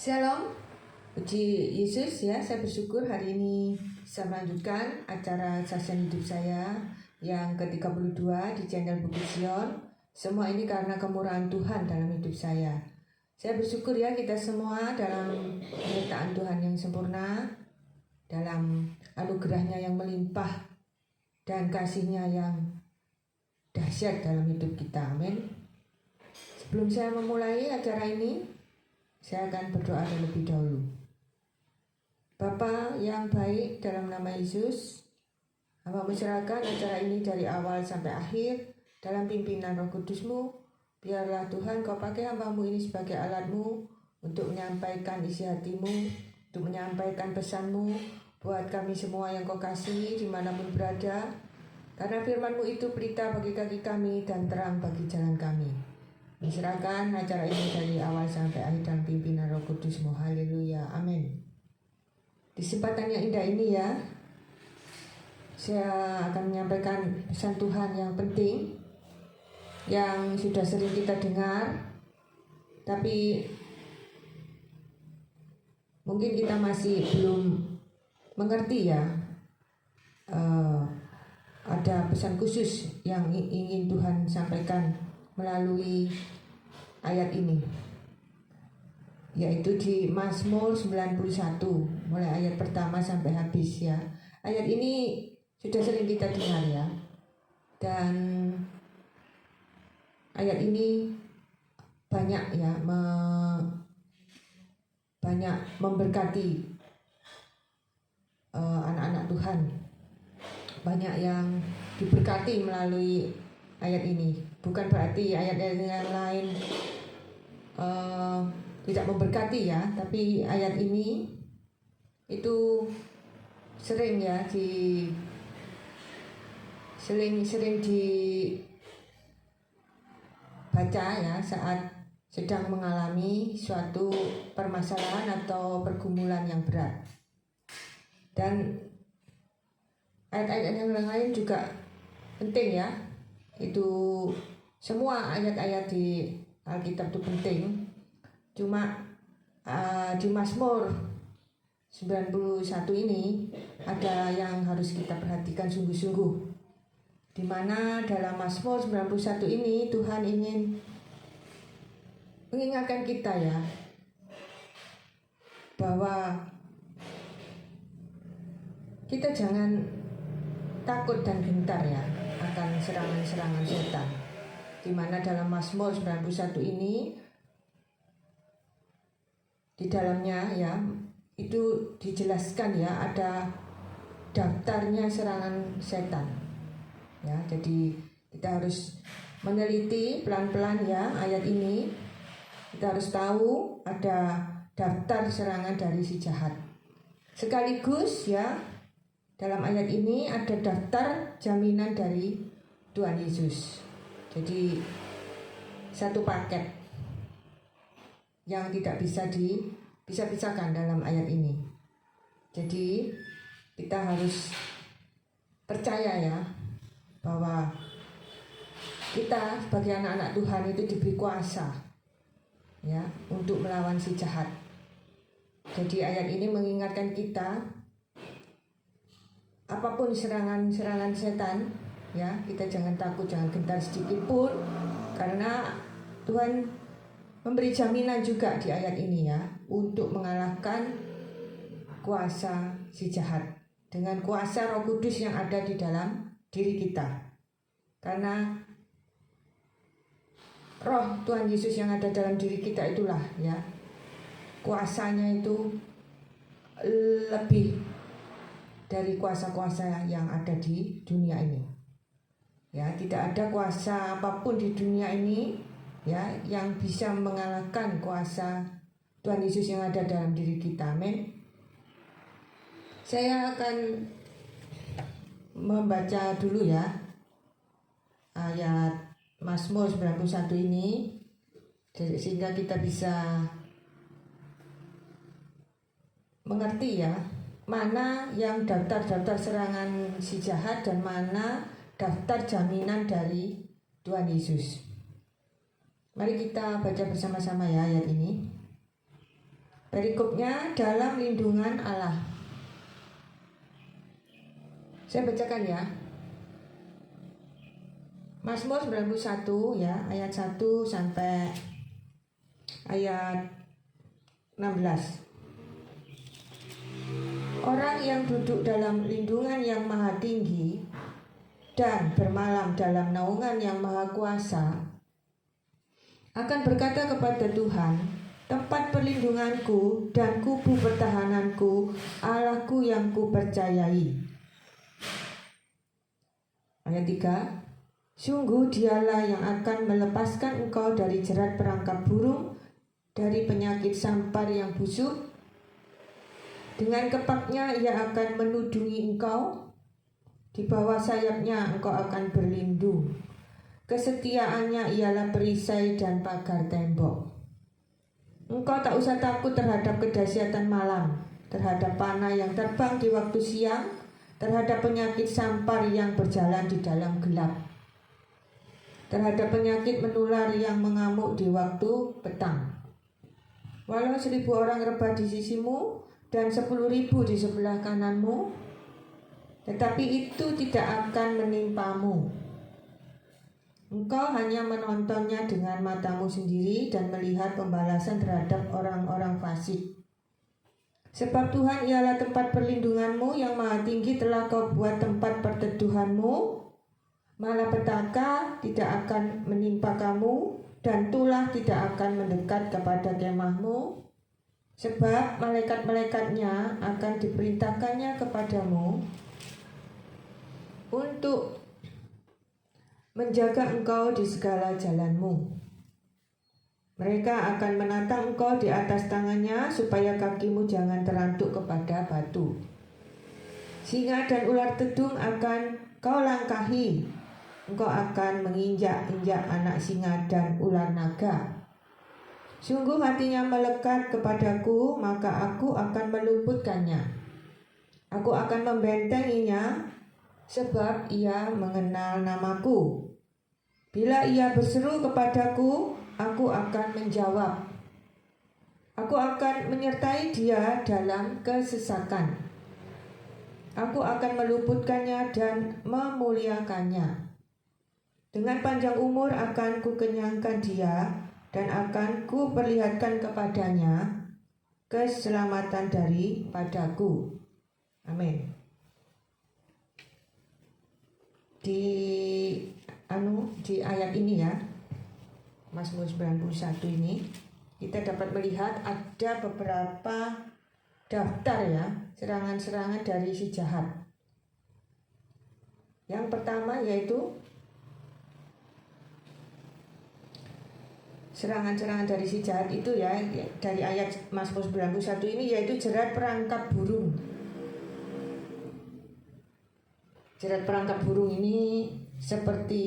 Shalom, puji Yesus ya. Saya bersyukur hari ini bisa melanjutkan acara saksian hidup saya yang ke-32 di channel Bukit Sion. Semua ini karena kemurahan Tuhan dalam hidup saya. Saya bersyukur ya kita semua dalam penyertaan Tuhan yang sempurna, dalam anugerahnya yang melimpah dan kasihnya yang dahsyat dalam hidup kita. Amin. Sebelum saya memulai acara ini, saya akan berdoa terlebih dahulu. Bapa yang baik, dalam nama Yesus, hamba menyerahkan acara ini dari awal sampai akhir dalam pimpinan Roh Kudus-Mu. Biarlah Tuhan Kau pakai hamba-Mu ini sebagai alat-Mu untuk menyampaikan isi hati-Mu, untuk menyampaikan pesan-Mu buat kami semua yang Kau kasihi dimanapun berada. Karena firman-Mu itu pelita bagi kaki kami dan terang bagi jalan kami. Diserahkan acara ini dari awal sampai akhir dalam pimpinan Roh Kudus-Mu. Haleluya, amin. Di kesempatan yang indah ini ya, saya akan menyampaikan pesan Tuhan yang penting, yang sudah sering kita dengar, tapi mungkin kita masih belum mengerti ya. Ada pesan khusus yang ingin Tuhan sampaikan melalui ayat ini, yaitu di Mazmur 91 mulai ayat pertama sampai habis ya. Ayat ini sudah sering kita dengar ya, dan ayat ini banyak ya banyak memberkati anak-anak Tuhan. Banyak yang diberkati melalui ayat ini. Bukan berarti ayat-ayat yang lain tidak memberkati ya, tapi ayat ini itu sering ya sering dibaca ya saat sedang mengalami suatu permasalahan atau pergumulan yang berat. Dan ayat-ayat yang lain juga penting ya. Itu semua ayat-ayat di Alkitab itu penting. Cuma di Mazmur 91 ini ada yang harus kita perhatikan sungguh-sungguh. Di mana dalam Mazmur 91 ini Tuhan ingin mengingatkan kita ya, bahwa kita jangan takut dan gentar ya akan serangan-serangan setan. Di mana dalam Mazmur 91 ini di dalamnya ya itu dijelaskan ya ada daftarnya serangan setan. Ya, jadi kita harus meneliti pelan-pelan ya ayat ini. Kita harus tahu ada daftar serangan dari si jahat. Sekaligus ya dalam ayat ini ada daftar jaminan dari Tuhan Yesus. Jadi satu paket yang tidak bisa dipisah-pisahkan dalam ayat ini. Jadi kita harus percaya ya bahwa kita sebagai anak-anak Tuhan itu diberi kuasa ya untuk melawan si jahat. Jadi ayat ini mengingatkan kita, apapun serangan setan ya, kita jangan takut, jangan gentar sedikit pun, karena Tuhan memberi jaminan juga di ayat ini ya untuk mengalahkan kuasa si jahat dengan kuasa Roh Kudus yang ada di dalam diri kita. Karena Roh Tuhan Yesus yang ada dalam diri kita itulah ya kuasanya itu lebih dari kuasa-kuasa yang ada di dunia ini. Ya, tidak ada kuasa apapun di dunia ini ya yang bisa mengalahkan kuasa Tuhan Yesus yang ada dalam diri kita. Amin. Saya akan membaca dulu ya ayat Mazmur 91 ini sehingga kita bisa mengerti ya mana yang daftar-daftar serangan si jahat dan mana daftar jaminan dari Tuhan Yesus. Mari kita baca bersama-sama ya ayat ini. Perikopnya dalam lindungan Allah. Saya bacakan ya. Mazmur 91 ya, ayat 1 sampai ayat 16. Orang yang duduk dalam lindungan yang maha tinggi dan bermalam dalam naungan yang maha kuasa akan berkata kepada Tuhan, tempat perlindunganku dan kubu pertahananku, Allahku yang kupercayai. Ayat 3. Sungguh dialah yang akan melepaskan engkau dari jerat perangkap burung, dari penyakit sampar yang busuk. Dengan kepaknya ia akan menudungi engkau, di bawah sayapnya engkau akan berlindung. Kesetiaannya ialah perisai dan pagar tembok. Engkau tak usah takut terhadap kedahsyatan malam, terhadap panah yang terbang di waktu siang, terhadap penyakit sampar yang berjalan di dalam gelap, terhadap penyakit menular yang mengamuk di waktu petang. Walau 1.000 orang rebah di sisimu dan 10.000 di sebelah kananmu, tetapi itu tidak akan menimpamu. Engkau hanya menontonnya dengan matamu sendiri dan melihat pembalasan terhadap orang-orang fasik. Sebab Tuhan ialah tempat perlindunganmu, yang maha tinggi telah kau buat tempat perteduhanmu. Malapetaka tidak akan menimpa kamu, dan tulah tidak akan mendekat kepada kemahmu. Sebab malaikat-malaikatnya akan diperintahkannya kepadamu untuk menjaga engkau di segala jalanmu. Mereka akan menatang engkau di atas tangannya, supaya kakimu jangan terantuk kepada batu. Singa dan ular tedung akan kau langkahi. Engkau akan menginjak-injak anak singa dan ular naga. Sungguh hatinya melekat kepadaku, maka aku akan meluputkannya. Aku akan membentenginya, sebab ia mengenal namaku. Bila ia berseru kepadaku, aku akan menjawab. Aku akan menyertai dia dalam kesesakan. Aku akan meluputkannya dan memuliakannya. Dengan panjang umur akan kukenyangkan dia, dan akan kuperlihatkan kepadanya keselamatan daripadaku. Amin. Di ayat ini ya, Mazmur 91 ini, kita dapat melihat ada beberapa daftar ya, serangan-serangan dari si jahat. Yang pertama yaitu serangan-serangan dari si jahat itu ya, dari ayat Mazmur 91 ini, yaitu jerat perangkap burung. Jerat perangkap burung ini seperti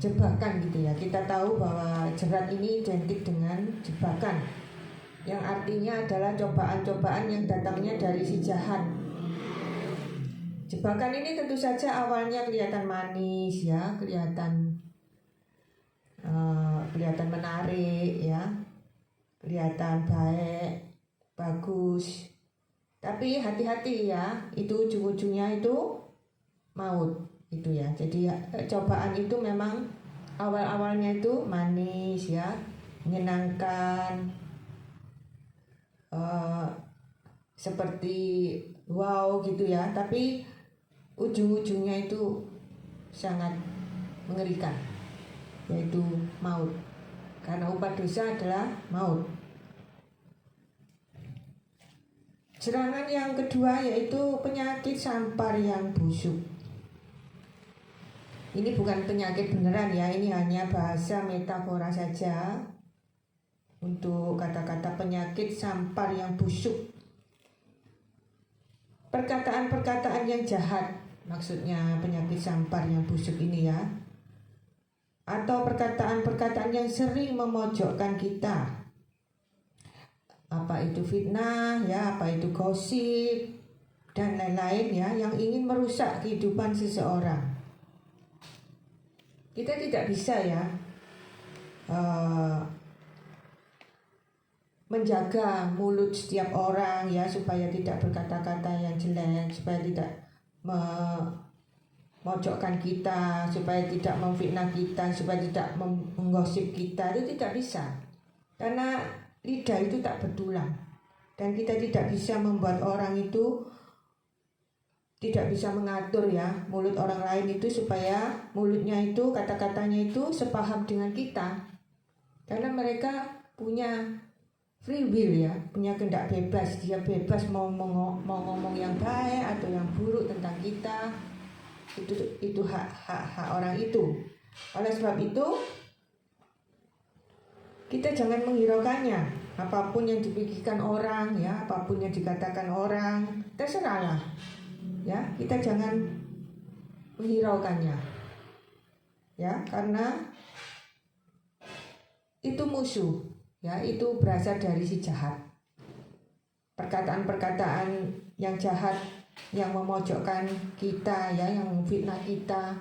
jebakan gitu ya. Kita tahu bahwa jerat ini identik dengan jebakan, yang artinya adalah cobaan-cobaan yang datangnya dari si jahat. Jebakan ini tentu saja awalnya kelihatan manis ya, kelihatan menarik ya, kelihatan baik, bagus. Tapi hati-hati ya, itu ujung-ujungnya itu maut itu ya. Jadi cobaan itu memang awal-awalnya itu manis ya, menyenangkan, seperti wow gitu ya. Tapi ujung-ujungnya itu sangat mengerikan, yaitu maut. Karena upah dosa adalah maut. Serangan yang kedua yaitu penyakit sampar yang busuk. Ini bukan penyakit beneran ya, ini hanya bahasa metafora saja untuk kata-kata penyakit sampar yang busuk. Perkataan-perkataan yang jahat, maksudnya penyakit sampar yang busuk ini ya. Atau perkataan-perkataan yang sering memojokkan kita. Apa itu fitnah ya, apa itu gosip dan lain-lain ya, yang ingin merusak kehidupan seseorang. Kita tidak bisa ya menjaga mulut setiap orang ya, supaya tidak berkata-kata yang jelek, supaya tidak memojokkan kita, supaya tidak memfitnah kita, supaya tidak menggosip kita. Itu tidak bisa, karena lidah itu tak bertulang, dan kita tidak bisa membuat orang itu, tidak bisa mengatur ya mulut orang lain itu supaya mulutnya itu, kata-katanya itu sepaham dengan kita, karena mereka punya free will ya, punya kehendak bebas. Dia bebas mau ngomong yang baik atau yang buruk tentang kita. Itu hak orang itu. Oleh sebab itu kita jangan menghiraukannya. Apapun yang dipikirkan orang ya, apapun yang dikatakan orang, terserahlah ya, kita jangan menghiraukannya ya, karena itu musuh ya, itu berasal dari si jahat. Perkataan-perkataan yang jahat, yang memojokkan kita ya, yang memfitnah kita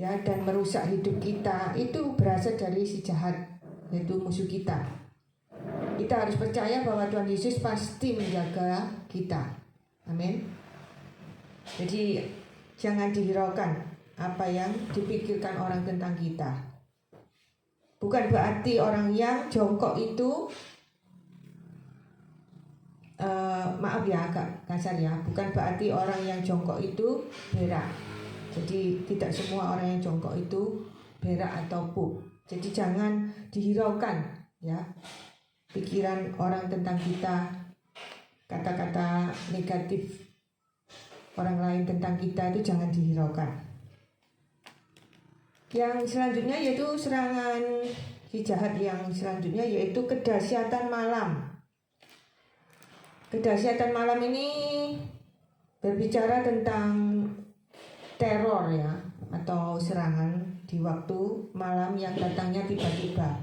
ya, dan merusak hidup kita, itu berasal dari si jahat, yaitu musuh kita. Kita harus percaya bahwa Tuhan Yesus pasti menjaga kita. Amin. Jadi jangan dihiraukan apa yang dipikirkan orang tentang kita. Bukan berarti orang yang jongkok itu, maaf ya agak kasar ya, bukan berarti orang yang jongkok itu berak. Jadi tidak semua orang yang jongkok itu berak atau pup. Jadi jangan dihiraukan ya pikiran orang tentang kita, kata-kata negatif orang lain tentang kita itu jangan dihiraukan. Yang selanjutnya yaitu serangan si jahat yang selanjutnya, yaitu kedahsyatan malam. Kedahsyatan malam ini berbicara tentang teror ya, atau serangan di waktu malam yang datangnya tiba-tiba,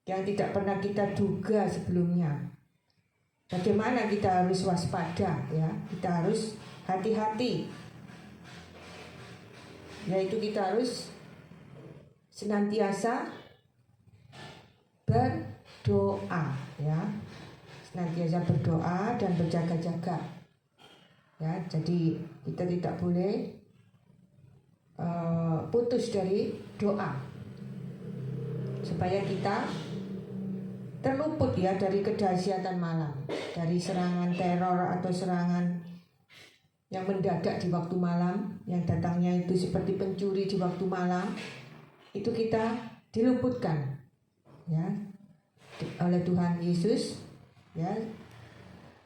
yang tidak pernah kita duga sebelumnya. Bagaimana kita harus waspada ya, kita harus hati-hati, yaitu kita harus senantiasa berdoa ya, senantiasa berdoa dan berjaga-jaga ya. Jadi kita tidak boleh putus dari doa, supaya kita terluput ya dari kedahsyatan malam, dari serangan teror atau serangan yang mendadak di waktu malam, yang datangnya itu seperti pencuri di waktu malam. Itu kita diluputkan ya oleh Tuhan Yesus ya,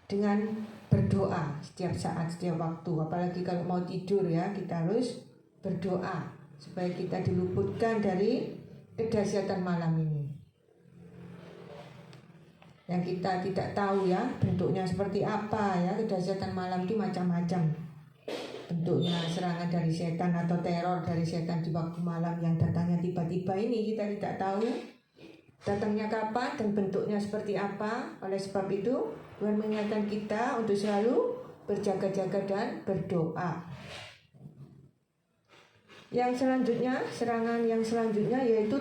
dengan berdoa setiap saat, setiap waktu. Apalagi kalau mau tidur ya, kita harus berdoa supaya kita diluputkan dari kedahsyatan malam ini, yang kita tidak tahu ya bentuknya seperti apa ya. Kedahsyatan malam itu macam-macam bentuknya, serangan dari setan atau teror dari setan di waktu malam yang datangnya tiba-tiba ini, kita tidak tahu datangnya kapan dan bentuknya seperti apa. Oleh sebab itu Tuhan mengingatkan kita untuk selalu berjaga-jaga dan berdoa. Yang selanjutnya, serangan yang selanjutnya yaitu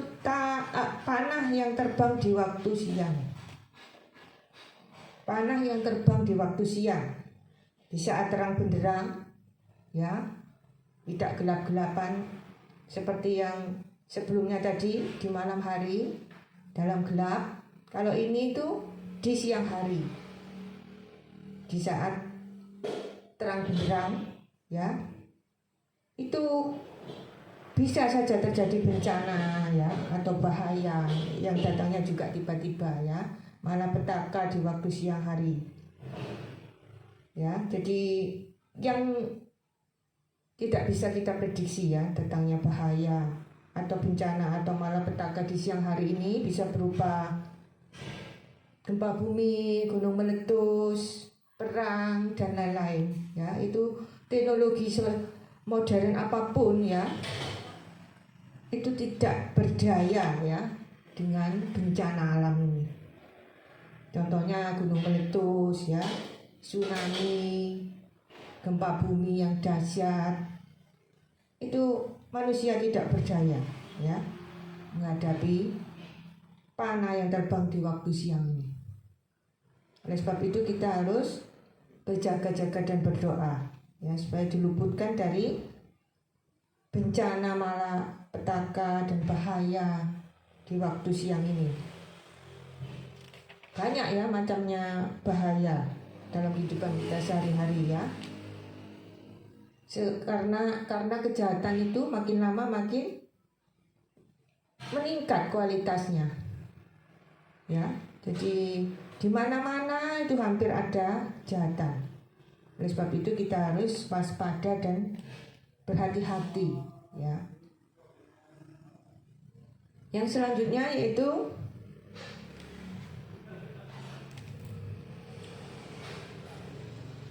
panah yang terbang di waktu siang. Panah yang terbang di waktu siang, di saat terang benderang ya, tidak gelap-gelapan seperti yang sebelumnya tadi di malam hari dalam gelap. Kalau ini tuh di siang hari, di saat terang benderang ya, itu bisa saja terjadi bencana ya, atau bahaya yang datangnya juga tiba-tiba ya, malapetaka di waktu siang hari ya. Jadi yang tidak bisa kita prediksi ya, datangnya bahaya atau bencana atau malapetaka di siang hari ini bisa berupa gempa bumi, gunung meletus, perang dan lain-lain ya. Itu teknologi modern apapun ya, itu tidak berdaya ya dengan bencana alam ini. Contohnya gunung meletus ya, tsunami, gempa bumi yang dahsyat, itu manusia tidak berdaya ya menghadapi panah yang terbang di waktu siang ini. Oleh sebab itu kita harus berjaga-jaga dan berdoa ya, supaya diluputkan dari bencana malapetaka dan bahaya di waktu siang ini. Banyak ya macamnya bahaya dalam kehidupan kita sehari-hari ya. Karena kejahatan itu makin lama makin meningkat kualitasnya. Ya, jadi di mana-mana itu hampir ada kejahatan. Oleh sebab itu kita harus waspada dan berhati-hati ya. Yang selanjutnya yaitu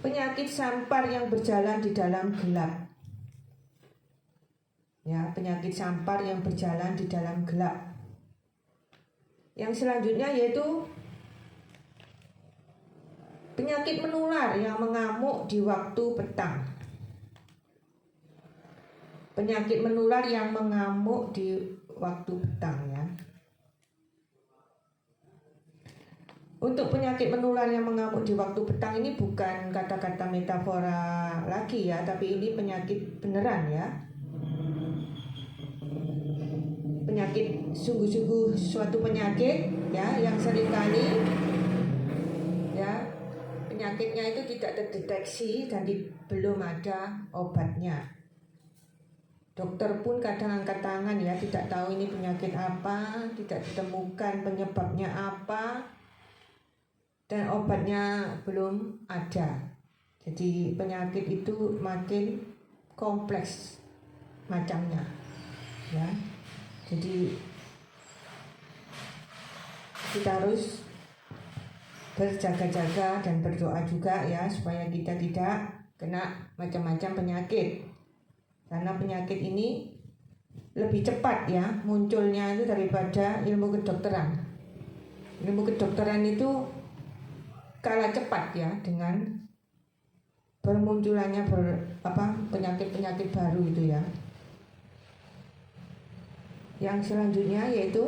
penyakit sampar yang berjalan di dalam gelap. Ya, penyakit sampar yang berjalan di dalam gelap. Yang selanjutnya yaitu penyakit menular yang mengamuk di waktu petang. Penyakit menular yang mengamuk di waktu petang ya. Untuk penyakit menular yang mengamuk di waktu petang ini bukan kata-kata metafora lagi ya, tapi ini penyakit beneran ya. Penyakit sungguh-sungguh suatu penyakit ya, yang seringkali ya penyakitnya itu tidak terdeteksi dan belum ada obatnya. Dokter pun kadang angkat tangan ya, tidak tahu ini penyakit apa, tidak ditemukan penyebabnya apa, dan obatnya belum ada. Jadi penyakit itu makin kompleks macamnya ya. Jadi kita harus berjaga-jaga dan berdoa juga ya, supaya kita tidak kena macam-macam penyakit. Karena penyakit ini lebih cepat ya munculnya itu daripada ilmu kedokteran. Ilmu kedokteran itu kalah cepat ya dengan bermunculannya penyakit-penyakit baru itu ya. Yang selanjutnya yaitu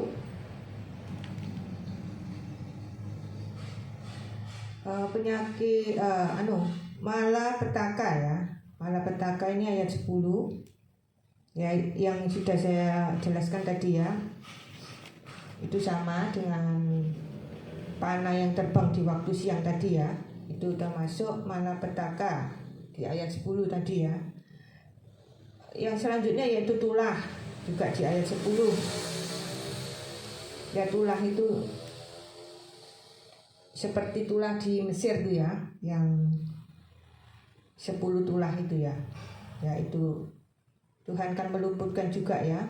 penyakit malapetaka ya. Malapetaka ini ayat 10 ya, yang sudah saya jelaskan tadi ya. Itu sama dengan panah yang terbang di waktu siang tadi ya. Itu termasuk malapetaka di ayat 10 tadi ya. Yang selanjutnya yaitu tulah, juga di ayat 10. Ya, tulah itu seperti tulah di Mesir tuh ya, yang 10 tulah itu ya. Ya, itu Tuhan kan meluputkan juga ya.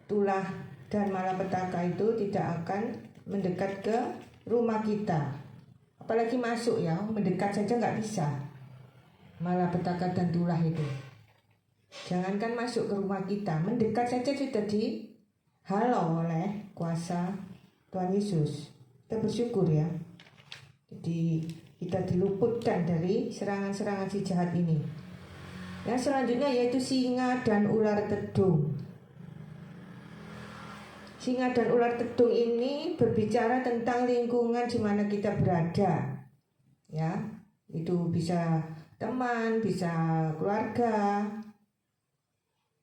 Tulah dan malapetaka itu tidak akan mendekat ke rumah kita, apalagi masuk ya, mendekat saja nggak bisa. Malapetaka dan tulah itu, jangankan masuk ke rumah kita, mendekat saja sudah dihalau oleh kuasa Tuhan Yesus. Kita bersyukur ya. Jadi kita diluputkan dari serangan-serangan si jahat ini. Yang selanjutnya yaitu singa dan ular tedung. Singa dan ular tedung ini berbicara tentang lingkungan di mana kita berada. Ya, itu bisa teman, bisa keluarga.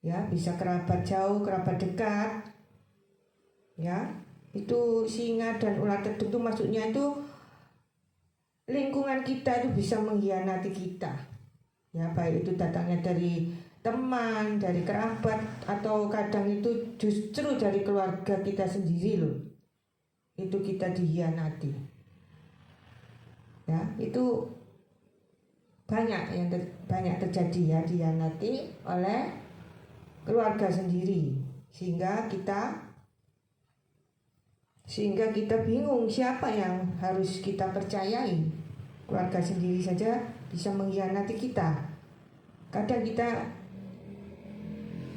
Ya, bisa kerabat jauh, kerabat dekat. Ya, itu singa dan ular tedung itu maksudnya itu lingkungan kita itu bisa mengkhianati kita. Ya, baik itu datangnya dari teman, dari kerabat, atau kadang itu justru dari keluarga kita sendiri loh. Itu kita dikhianati. Ya, itu banyak terjadi ya, dikhianati oleh keluarga sendiri, sehingga kita bingung siapa yang harus kita percayai. Keluarga sendiri saja bisa mengkhianati kita. Kadang kita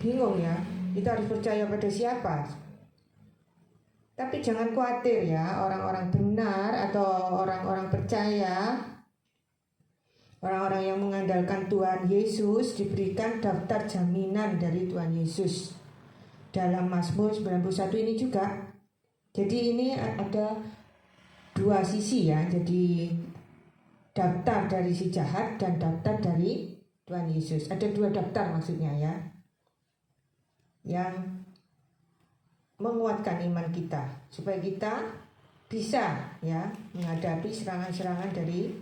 bingung ya, kita harus percaya pada siapa. Tapi jangan khawatir ya, orang-orang benar atau orang-orang percaya, orang-orang yang mengandalkan Tuhan Yesus diberikan daftar jaminan dari Tuhan Yesus. Dalam Mazmur 91 ini juga Jadi ini ada dua sisi ya. Jadi daftar dari si jahat dan daftar dari Tuhan Yesus. Ada dua daftar maksudnya ya, yang menguatkan iman kita supaya kita bisa ya menghadapi serangan-serangan dari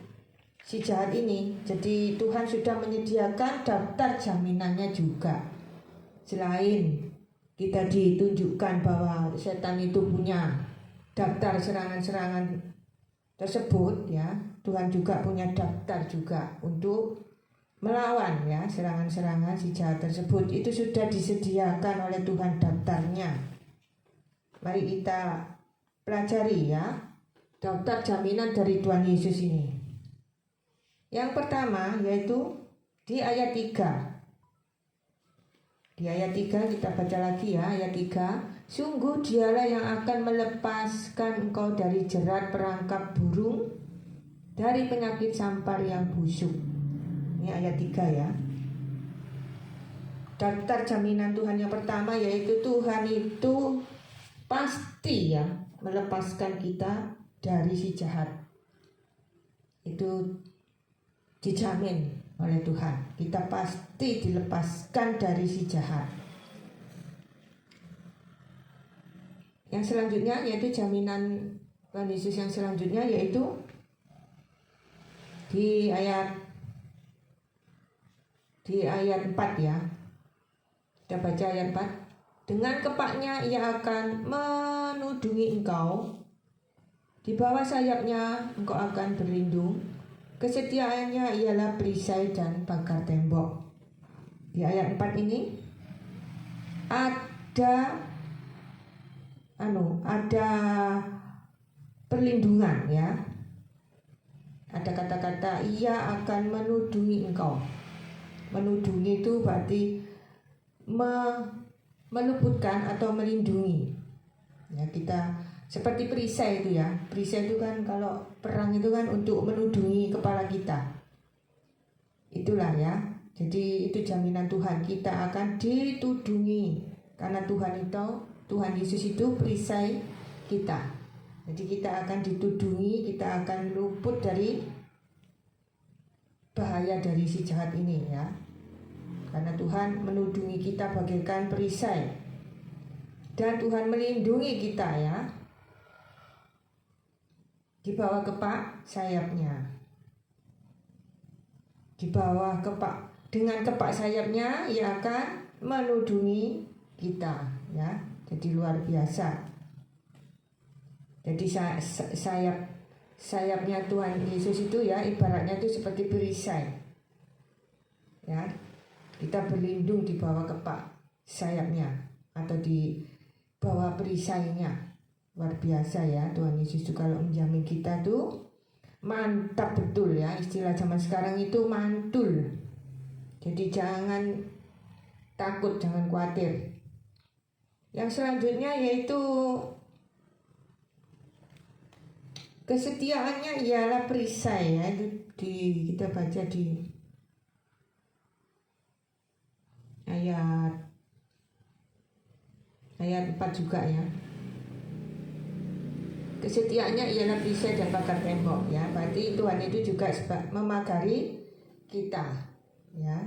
si jahat ini. Jadi Tuhan sudah menyediakan daftar jaminannya juga. Selain kita ditunjukkan bahwa setan itu punya daftar serangan-serangan tersebut ya, Tuhan juga punya daftar juga untuk melawan ya serangan-serangan si jahat tersebut. Itu sudah disediakan oleh Tuhan daftarnya. Mari kita pelajari ya daftar jaminan dari Tuhan Yesus ini. Yang pertama yaitu di ayat 3. Di ayat 3 kita baca lagi ya, ayat 3. Sungguh dialah yang akan melepaskan engkau dari jerat perangkap burung, dari penyakit sampar yang busuk. Ini ayat 3 ya. Daftar jaminan Tuhan yang pertama yaitu Tuhan itu pasti ya melepaskan kita dari si jahat. Itu dijamin oleh Tuhan. Kita pasti dilepaskan dari si jahat. Yang selanjutnya yaitu jaminan Tuhan Yesus yang selanjutnya yaitu di ayat 4 ya. Kita baca ayat 4. Dengan kepaknya ia akan menudungi engkau, di bawah sayapnya engkau akan berlindung. Kesetiaannya ialah perisai dan pagar tembok. Di ayat 4 ini ada perlindungan ya. Ada kata-kata ia akan menudungi engkau. Menudungi itu berarti meluputkan atau melindungi. Ya, kita seperti perisai itu ya. Perisai itu kan kalau perang itu kan untuk menudungi kepala kita. Itulah ya. Jadi itu jaminan Tuhan, kita akan ditudungi karena Tuhan Yesus itu perisai kita. Jadi kita akan ditudungi, kita akan luput dari bahaya dari si jahat ini ya. Karena Tuhan menudungi kita bagaikan perisai. Dan Tuhan melindungi kita ya. Di bawah kepak sayapnya. Di bawah kepak, dengan kepak sayapnya ia akan menudungi kita ya. Jadi luar biasa. Jadi sayapnya Tuhan Yesus itu ya ibaratnya itu seperti perisai. Ya. Kita berlindung di bawah kepak sayapnya atau di bawah perisainya. Luar biasa ya Tuhan Yesus itu kalau menjamin kita tuh mantap betul ya. Istilah zaman sekarang itu mantul. Jadi jangan takut, jangan khawatir. Yang selanjutnya yaitu kesetiaannya ialah perisai ya. Itu kita baca di ayat 4 juga ya. Kesetiaannya ialah perisai dan pagar tembok ya. Berarti Tuhan itu juga memagari kita ya.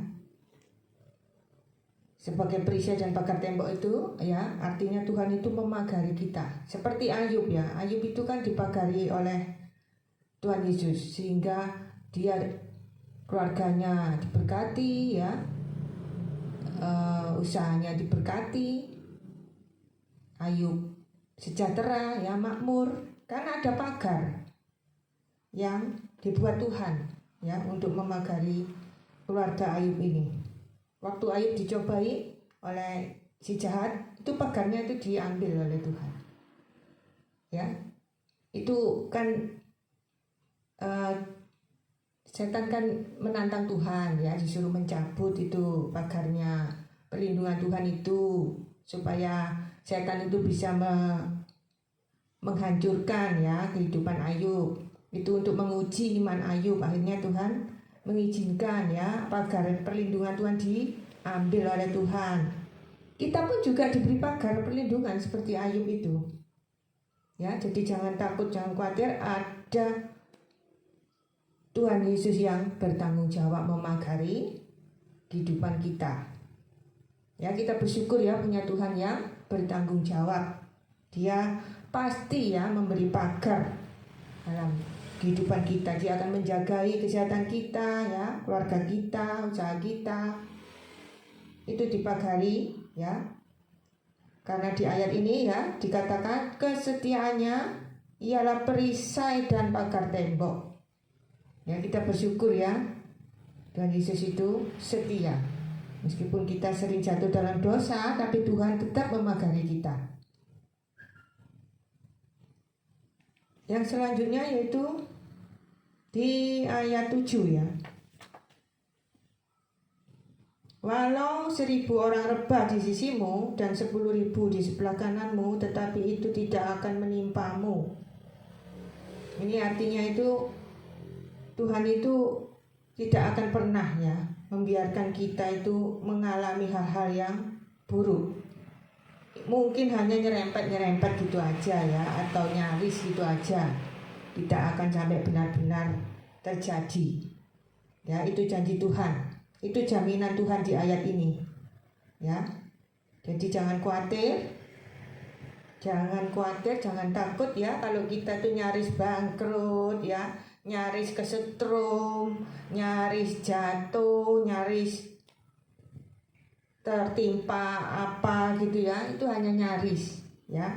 Sebagai perisai dan pagar tembok itu ya, artinya Tuhan itu memagari kita. Seperti Ayub ya. Ayub itu kan dipagari oleh Tuhan Yesus sehingga dia keluarganya diberkati ya. Usahanya diberkati, Ayub sejahtera ya, makmur, karena ada pagar yang dibuat Tuhan ya untuk memagari keluarga Ayub ini. Waktu Ayub dicobai oleh si jahat, itu pagarnya itu diambil oleh Tuhan ya. Itu kan setan kan menantang Tuhan ya, disuruh mencabut itu pagarnya, perlindungan Tuhan itu supaya setan itu bisa menghancurkan ya kehidupan Ayub. Itu untuk menguji iman Ayub. Akhirnya Tuhan mengizinkan ya pagar perlindungan Tuhan diambil oleh Tuhan. Kita pun juga diberi pagar perlindungan seperti Ayub itu. Ya, jadi jangan takut, jangan khawatir, ada Tuhan Yesus yang bertanggung jawab memagari kehidupan kita. Ya, kita bersyukur ya punya Tuhan yang bertanggung jawab. Dia pasti ya memberi pagar dalam kehidupan kita. Dia akan menjagai kesehatan kita, ya, keluarga kita, usaha kita. Itu dipagari ya. Karena di ayat ini ya dikatakan kesetiaannya ialah perisai dan pagar tembok. Ya, kita bersyukur ya Tuhan Yesus itu setia. Meskipun kita sering jatuh dalam dosa, tapi Tuhan tetap memagari kita. Yang selanjutnya yaitu di ayat 7 ya. Walau 1000 orang rebah di sisimu dan 10.000 di sebelah kananmu, tetapi itu tidak akan menimpamu. Ini artinya itu Tuhan itu tidak akan pernah ya membiarkan kita itu mengalami hal-hal yang buruk. Mungkin hanya nyerempet gitu aja ya, atau nyaris gitu aja. Tidak akan sampai benar-benar terjadi. Ya, itu janji Tuhan. Itu jaminan Tuhan di ayat ini. Ya. Jadi jangan khawatir. Jangan takut ya kalau kita tuh nyaris bangkrut ya, nyaris kesetrum, nyaris jatuh, nyaris tertimpa apa gitu ya. Itu hanya nyaris ya.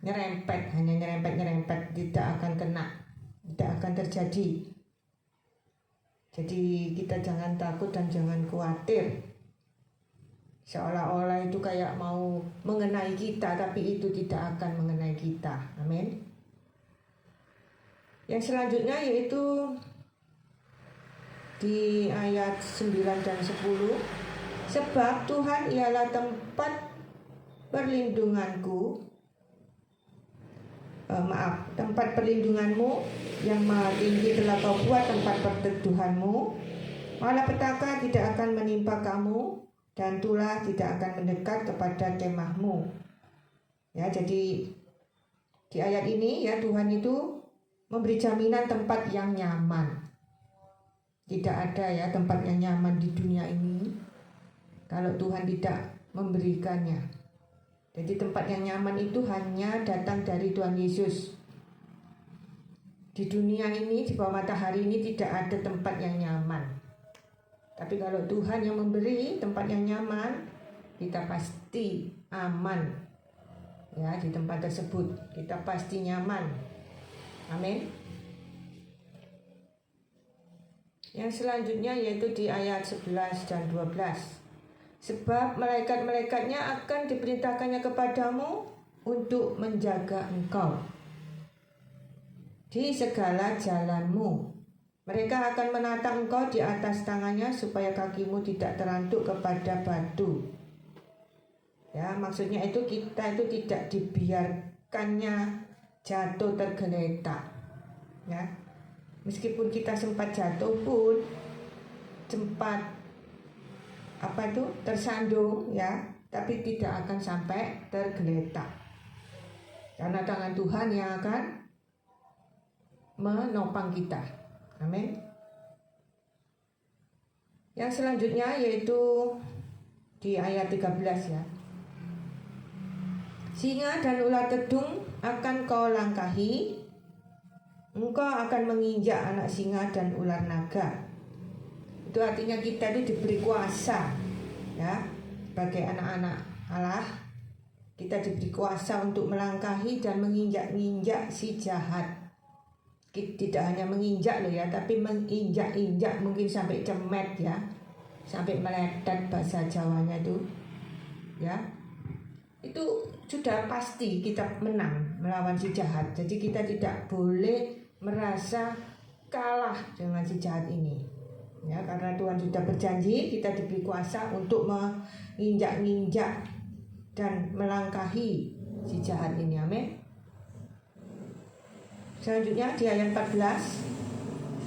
Hanya nyerempet, tidak akan kena, tidak akan terjadi. Jadi kita jangan takut dan jangan khawatir. Seolah-olah itu kayak mau mengenai kita, tapi itu tidak akan mengenai kita. Amin. Yang selanjutnya yaitu di ayat 9 dan 10. Sebab Tuhan ialah tempat perlindunganku. Tempat perlindunganmu yang maha tinggi telah kau buat tempat perteduhanmu. Malapetaka tidak akan menimpa kamu dan tulah tidak akan mendekat kepada kemahmu. Ya, jadi di ayat ini ya Tuhan itu memberi jaminan tempat yang nyaman. Tidak ada ya tempat yang nyaman di dunia ini kalau Tuhan tidak memberikannya. Jadi tempat yang nyaman itu hanya datang dari Tuhan Yesus. Di dunia ini, di bawah matahari ini tidak ada tempat yang nyaman. Tapi kalau Tuhan yang memberi tempat yang nyaman, kita pasti aman. Ya, di tempat tersebut kita pasti nyaman. Amin. Yang selanjutnya yaitu di ayat 11 dan 12. Sebab malaikat-malaikatnya akan diperintahkannya kepadamu untuk menjaga engkau di segala jalanmu. Mereka akan menatang engkau di atas tangannya supaya kakimu tidak terantuk kepada batu. Ya, maksudnya itu kita itu tidak dibiarkannya jatuh tergeletak. Ya, meskipun kita sempat jatuh pun, sempat tersandung ya, tapi tidak akan sampai tergeletak. Karena tangan Tuhan yang akan menopang kita. Amin. Yang selanjutnya yaitu di ayat 13 ya. Singa dan ular kedung akan kau langkahi, engkau akan menginjak anak singa dan ular naga. Itu artinya kita itu diberi kuasa ya, sebagai anak-anak Allah. Kita diberi kuasa untuk melangkahi dan menginjak-injak si jahat. Tidak hanya menginjak loh ya, tapi menginjak-injak, mungkin sampai cemet ya, sampai meletet bahasa Jawanya itu ya. Itu sudah pasti kita menang melawan si jahat. Jadi kita tidak boleh merasa kalah dengan si jahat ini. Ya, karena Tuhan sudah berjanji kita diberi kuasa untuk menginjak-injak dan melangkahi si jahat ini. Amin. Selanjutnya di ayat 14.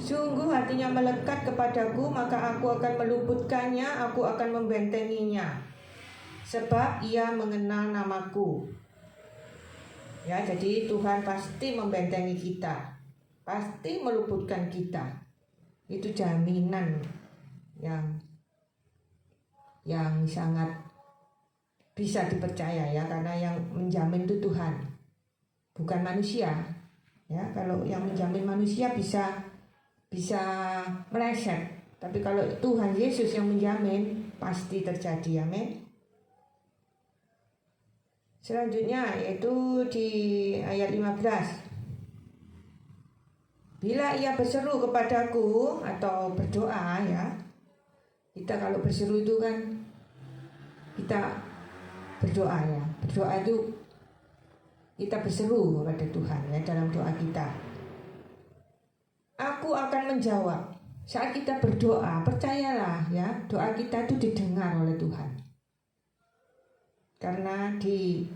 Sungguh hatinya melekat kepadaku, maka aku akan meluputkannya, aku akan membentenginya. Sebab ia mengenal namaku. Ya, jadi Tuhan pasti membentengi kita, pasti meluputkan kita. Itu jaminan yang sangat bisa dipercaya ya, karena yang menjamin itu Tuhan, bukan manusia. Ya, kalau yang menjamin manusia bisa meleset, tapi kalau Tuhan Yesus yang menjamin pasti terjadi. Amin. Selanjutnya yaitu di ayat 15. Bila ia berseru kepadaku atau berdoa ya. Kita kalau berseru itu kan kita berdoa ya. Berdoa itu kita berseru kepada Tuhan ya dalam doa kita. Aku akan menjawab. Saat kita berdoa, percayalah ya, doa kita itu didengar oleh Tuhan. Karena di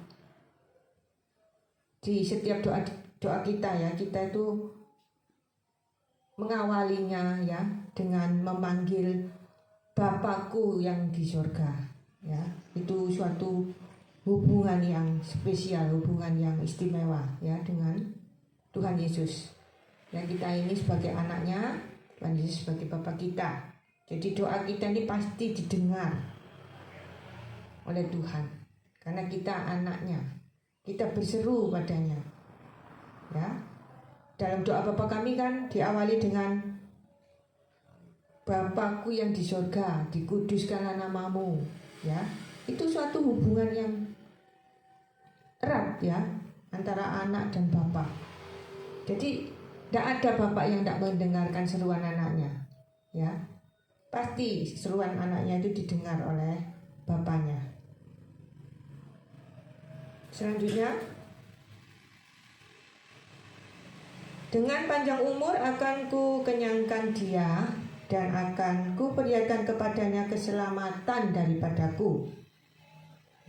setiap doa kita ya, kita itu mengawalinya ya dengan memanggil Bapakku yang di surga ya. Itu suatu hubungan yang spesial, hubungan yang istimewa ya dengan Tuhan Yesus. Ya, kita ini sebagai anaknya, Tuhan Yesus sebagai Bapa kita. Jadi doa kita ini pasti didengar oleh Tuhan. Karena kita anaknya, kita berseru padanya. Ya, dalam doa Bapa kami kan diawali dengan Bapakku yang di surga, dikuduskanlah namamu. Ya, itu suatu hubungan yang erat ya antara anak dan Bapa. Jadi tidak ada bapak yang tidak mendengarkan seruan anaknya. Ya, pasti seruan anaknya itu didengar oleh bapaknya. Selanjutnya, dengan panjang umur akan ku kenyangkan dia dan akan ku perlihatkan kepadanya keselamatan daripadaku.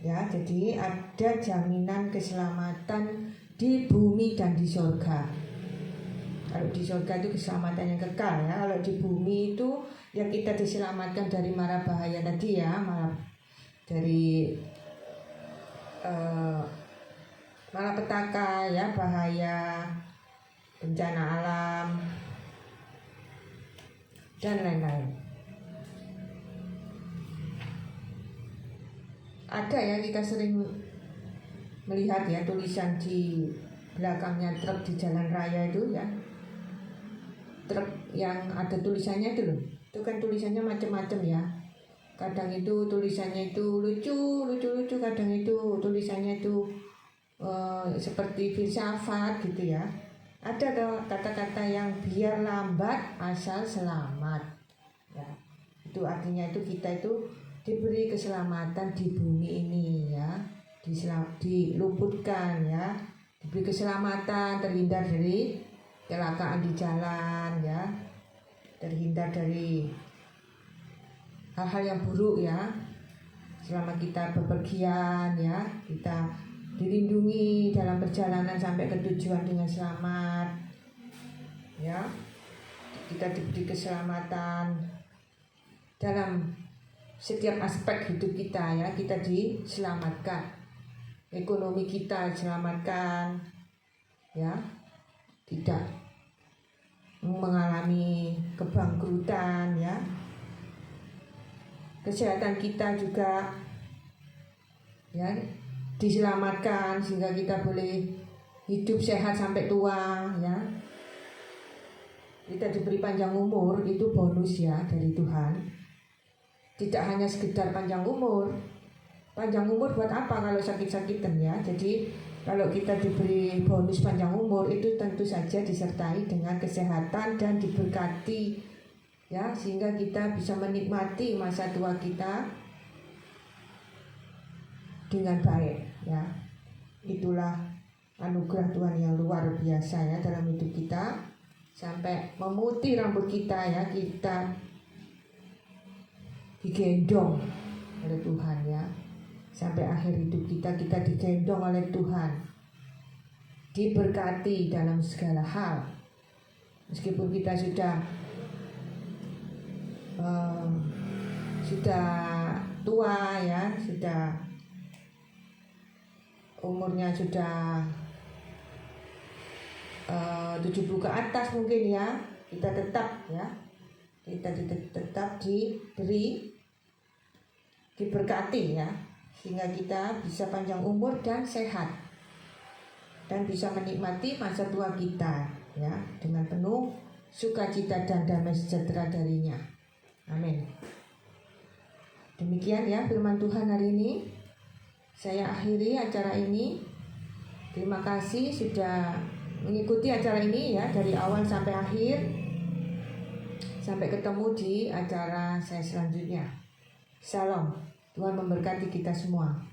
Ya, jadi ada jaminan keselamatan di bumi dan di surga. Kalau di surga itu keselamatan yang kekal ya. Kalau di bumi itu ya kita diselamatkan dari mara bahaya tadi ya, dari malapetaka ya, bahaya, bencana alam dan lain-lain. Ada ya, kita sering melihat ya tulisan di belakangnya truk di jalan raya itu ya, truk yang ada tulisannya itu loh. Itu kan tulisannya macam-macam ya. Kadang itu tulisannya itu lucu, kadang itu tulisannya itu seperti filsafat gitu ya. Ada kata-kata yang biar lambat asal selamat ya. Itu artinya itu kita itu diberi keselamatan di bumi ini ya, diluputkan ya, diberi keselamatan, terhindar dari kecelakaan di jalan ya, terhindar dari hal-hal yang buruk ya. Selama kita bepergian ya, kita dilindungi dalam perjalanan sampai ke tujuan dengan selamat ya. Kita diberi keselamatan dalam setiap aspek hidup kita ya. Kita diselamatkan, ekonomi kita diselamatkan ya, tidak mengalami kebangkrutan ya. Kesehatan kita juga ya diselamatkan sehingga kita boleh hidup sehat sampai tua ya. Kita diberi panjang umur, itu bonus ya dari Tuhan. Tidak hanya sekedar panjang umur. Panjang umur buat apa kalau sakit-sakitan ya. Jadi kalau kita diberi bonus panjang umur, itu tentu saja disertai dengan kesehatan dan diberkati ya, sehingga kita bisa menikmati masa tua kita dengan baik ya. Itulah anugerah Tuhan yang luar biasa ya dalam hidup kita, sampai memutih rambut kita ya, kita digendong oleh Tuhan ya. Sampai akhir hidup kita digendong oleh Tuhan, diberkati dalam segala hal. Meskipun kita sudah tua ya, sudah umurnya sudah 70 ke atas mungkin ya, kita tetap diberi, diberkati ya, sehingga kita bisa panjang umur dan sehat dan bisa menikmati masa tua kita ya dengan penuh sukacita dan damai sejahtera darinya. Amin. Demikian ya firman Tuhan hari ini. Saya akhiri acara ini. Terima kasih sudah mengikuti acara ini ya dari awal sampai akhir. Sampai ketemu di acara saya selanjutnya. Shalom. Tuhan memberkati kita semua.